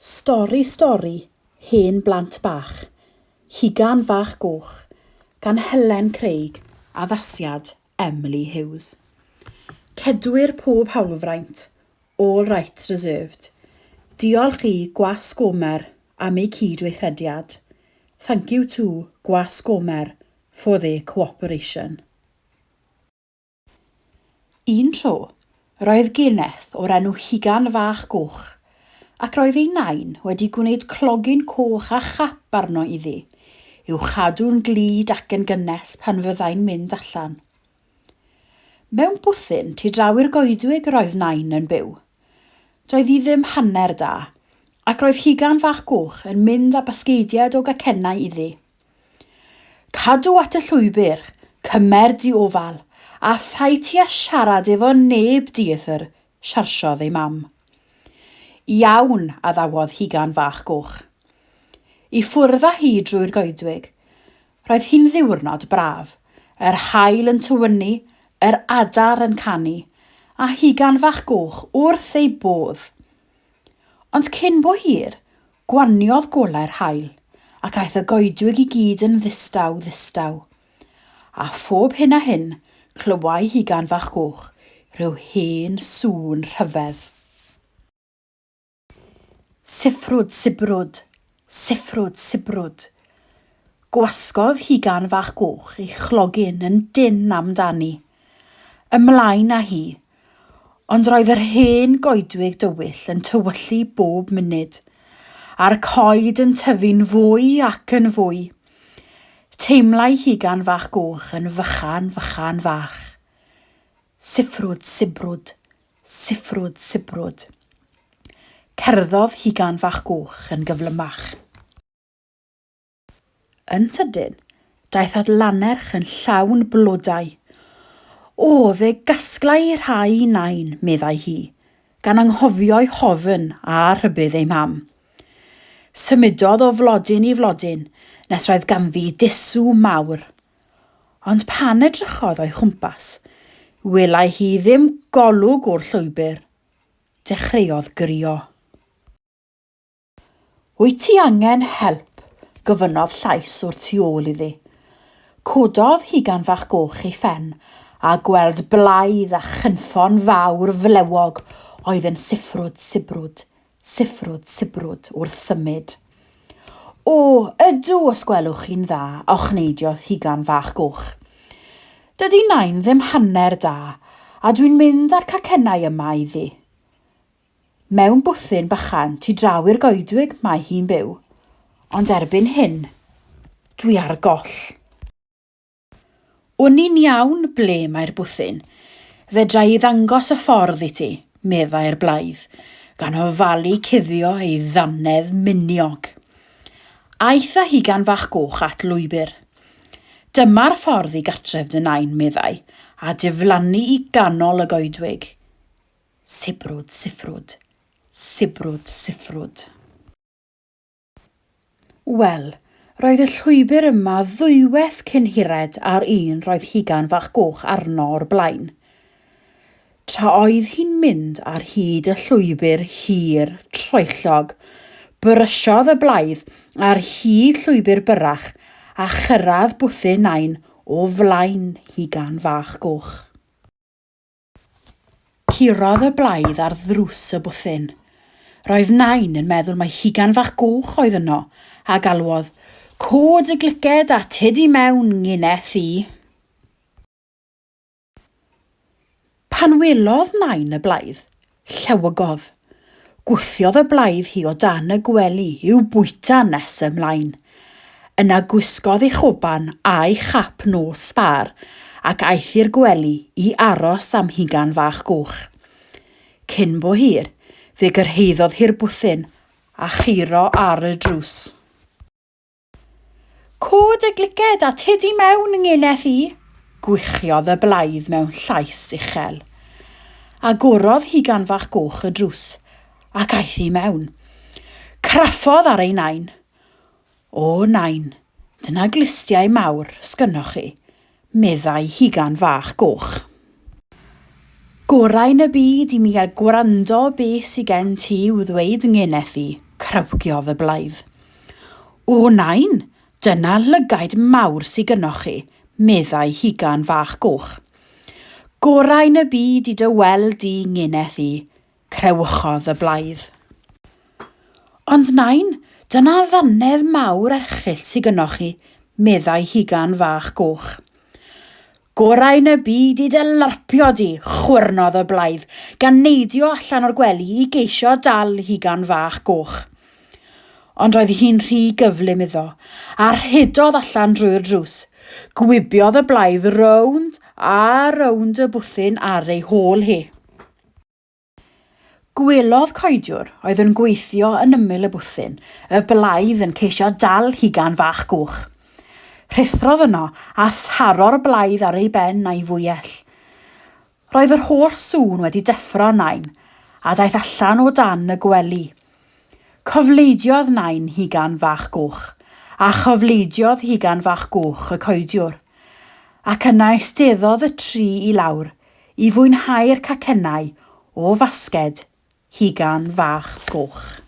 Stori, hen blant bach, Hugan Fach Goch, gan Helen Craig, addasiad Emily Hughes. Cedwyr pob hawlfraint, all rights reserved. Diolch I Gwas Gomer am ei cydweithrediad. Thank you to Gwas Gomer for their cooperation. Un tro, roedd geneth o'r enw Hugan Fach Goch, ac roedd ei nain wedi gwneud clogin coch a chap arno iddi, i'w chadw'n glid ac yn gynnes pan fyddai'n mynd allan. Mewn bwthyn tu draw i'r goedwig roedd nain yn byw. Doedd hi ddim hanner da, ac roedd Hugan Fach Goch yn mynd â basgeidiad o gacennau iddi. Cadw at y llwybr, cymer di ofal, a phai ti a siarad efo neb dieithr, siarsiodd ei mam. Iawn, addawodd Hugan Fach Goch. I ffwrdd â hi drwy'r goedwig, roedd hi'n ddiwrnod braf, yr haul yn tywynu, yr adar yn canu, a Hugan Fach Goch wrth ei bodd. Ond cyn bo hir, gwaniodd golau'r haul, ac aeth y goedwig I gyd yn ddistaw. A phob hyn a hyn, clywai Hugan Fach Goch, rhyw hen sŵn rhyfedd. Siffrwd sibrwd. Gwasgodd Hugan Fach Goch ei chlogin yn dyn amdani. Ymlaen â hi, ond roedd yr hen goedwig dywyll yn tywyllu bob munud, a'r coed yn tyfu'n fwy ac yn fwy. Teimlai Hugan Fach Goch yn fychan fach. Siffrwd sibrwd. Cerddodd Hugan Fach Goch yn gyflymach. Yn sydyn, daeth at lanerch yn llawn blodau. O, fe gasglai rhai nain, meddai hi, gan anghofio'i hofyn a rhybydd ei mam. Symudodd o flodyn I flodyn, nes roedd ganddi disw mawr. Ond pan edrychodd o'i chwmpas, welai hi ddim golwg o'r llwybr. Dechreuodd grio. Wyt ti angen help, gofynnodd llais o'r tu ôl iddi. Cododd Hugan Fach Goch ei phen, a gweld blaidd a chynffon fawr flewog oedd yn siffrwd sibrwd wrth symud. O, ydw os gwelwch chi'n dda, ochneidiodd Hugan Fach Goch. Dydy nain ddim hanner da, a dwi'n mynd â'r cacennau yma iddi. Mewn bwthyn bychan tu draw i'r goedwig mae hi'n byw, ond erbyn hyn, dwi ar goll. O'n i'n iawn ble mae'r bwthyn, fedra I ddangos y ffordd I ti, meddai'r blaidd, gan ofalu cuddio ei ddannedd miniog. Aeth â Hugan Fach Goch at lwybr. Dyma'r ffordd I gartref dy nain, meddai, a diflannu I ganol y goedwig. Sibrwd. Wel, roedd y llwybr yma ddwywaith cyn hired ar un roedd Hugan Fach Goch arno o'r blaen. Tra oedd hi'n mynd ar hyd y llwybr hir, troellog, brysiodd y blaidd ar hyd llwybr byrrach a chyrraedd bwthyn nain o flaen Hugan Fach Goch. Curodd y blaidd ar ddrws y bwthyn. Roedd nain yn meddwl mai Hugan Fach Goch oedd yno, a galwodd, cod y gliced a tyd I mewn ngyneth I. Pan welodd nain y blaidd, llewygodd. Gwthiodd y blaidd hi o dan y gwely i'w bwyta nes ymlaen. Yna gwisgodd ei choban a'i chap nos sbar, ac aeth i'r gwely I aros am Hugan Fach Goch. Cyn bo hir, fe gyrhaeddodd hi'r bwthyn a chiro ar y drws. Cod y gliced a tyd I mewn ngyneth I, gwichiodd y blaidd mewn llais uchel. Agorodd Hugan Fach Goch y drws, ac aeth I mewn. Craffodd ar ei nain. O nain, dyna glistiau mawr, sgynnoch chi, meddai Hugan Fach Goch. Gorau'n y byd I mi gwrando be sy gen ti i'w ddweud ngyneth I, crewgiodd y blaidd. O nain, dyna lygaid mawr sy'n gynnwch chi, meddai Hugan fach goch. Gorau yn y byd i dy weld di ngeneth i, crewchodd y blaidd. Ond nain, dyna ddannedd mawr erchyll sy'n gynnwch chi, meddai Hugan fach goch. Gorau yn y byd i dy larpio di, chwyrnodd y blaidd, gan neidio allan o'r gwely i geisio dal Hugan fach goch. Ond roedd hi'n rhy gyflym iddo, a rhedodd allan drwy'r drws. Gwibiodd y blaidd rownd a rownd y bwthyn ar ei hôl hi. Gwelodd coediwr oedd yn gweithio yn ymyl y bwthyn, y blaidd yn ceisio dal Hugan fach goch. Rhithrodd yno a tharo'r blaidd ar ei ben a'i fwyell. Roedd yr holl sŵn wedi deffro nain, a daeth allan o dan y gwely. Cofleidiodd nain Hugan fach goch, a chofleidiodd Hugan fach goch y coediwr, ac yna eisteddodd y tri i lawr i fwynhau'r cacennau o fasged Hugan fach goch.